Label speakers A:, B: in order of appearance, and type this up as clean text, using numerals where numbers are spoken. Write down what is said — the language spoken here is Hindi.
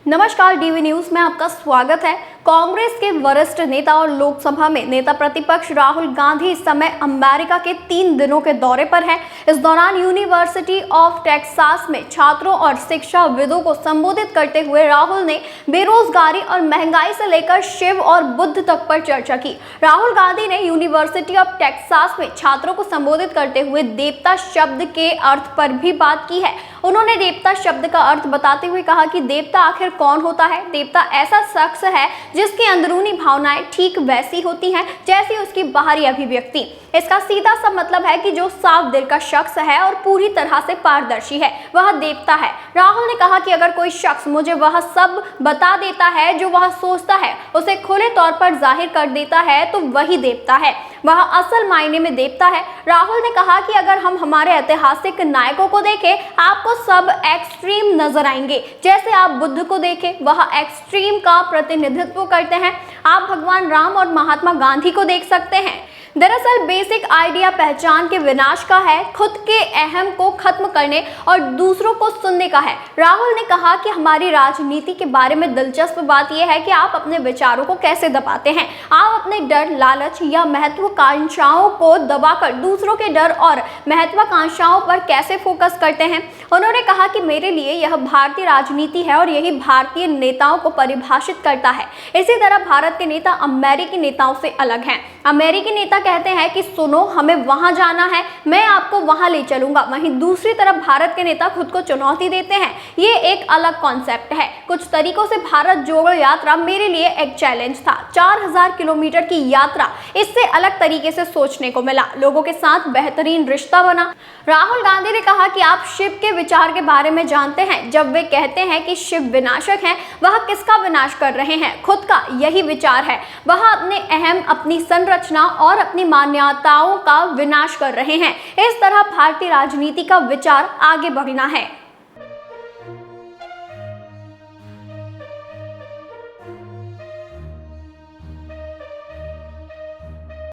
A: नमस्कार, डीवी न्यूज में आपका स्वागत है। कांग्रेस के वरिष्ठ नेता और लोकसभा में नेता प्रतिपक्ष राहुल गांधी इस समय अमेरिका के 3 दिनों के दौरे पर हैं। इस दौरान यूनिवर्सिटी ऑफ टेक्सास में छात्रों और शिक्षाविदों को संबोधित करते हुए राहुल ने बेरोजगारी और महंगाई से लेकर शिव और बुद्ध तक पर चर्चा की। राहुल गांधी ने यूनिवर्सिटी ऑफ टेक्सास में छात्रों को संबोधित करते हुए देवता शब्द के अर्थ पर भी बात की है। उन्होंने देवता शब्द का अर्थ बताते हुए कहा कि देवता आखिर कौन होता है। देवता ऐसा शख्स है जिसकी अंदरूनी भावनाएं ठीक वैसी होती हैं जैसी उसकी बाहरी अभिव्यक्ति। इसका सीधा सा मतलब है कि जो साफ दिल का शख्स है और पूरी तरह से पारदर्शी है वह देवता है। राहुल ने कहा कि अगर कोई शख्स मुझे वह सब बता देता है जो वह सोचता है, उसे खुले तौर पर जाहिर कर देता है, तो वही देवता है, वह असल मायने में देवता है। राहुल ने कहा कि अगर हम हमारे ऐतिहासिक नायकों को देखें, आपको सब एक्सट्रीम नजर आएंगे। जैसे आप बुद्ध को देखें, वह एक्सट्रीम का प्रतिनिधित्व करते हैं। आप भगवान राम और महात्मा गांधी को देख सकते हैं। दरअसल बेसिक आइडिया पहचान के विनाश का है, खुद के अहम को खत्म करने और दूसरों को सुनने का है। राहुल ने कहा कि हमारी राजनीति के बारे में दिलचस्प बात यह है कि आप अपने विचारों को कैसे दबाते हैं। आप अपने डर, लालच या महत्वाकांक्षाओं को दबाकर दूसरों के डर और महत्वाकांक्षाओं पर कैसे फोकस करते हैं। उन्होंने कहा कि मेरे लिए यह भारतीय राजनीति है और यही भारतीय नेताओं को परिभाषित करता है। इसी तरह भारत के नेता अमेरिकी नेताओं से अलग हैं। अमेरिकी नेता कहते हैं कि सुनो, हमें वहां जाना है, मैं आपको वहां ले चलूंगा। वहीं दूसरी तरफ भारत के नेता खुद को चुनौती देते हैं। ये एक अलग कॉन्सेप्ट है। कुछ तरीकों से भारत जोड़ो यात्रा मेरे लिए एक चैलेंज था। 4000 किलोमीटर की यात्रा, इससे अलग तरीके से सोचने को मिला, लोगों के साथ बेहतरीन रिश्ता बना। राहुल गांधी ने कहा कि आप शिव के विचार के बारे में जानते हैं। जब वे कहते हैं कि शिव विनाशक हैं, वह किसका विनाश कर रहे हैं? खुद का यही विचार है। वह अपने अहम, अपनी संरचना और अपनी मान्यताओं का विनाश कर रहे हैं। इस तरह भारतीय राजनीति का विचार आगे बढ़ना है।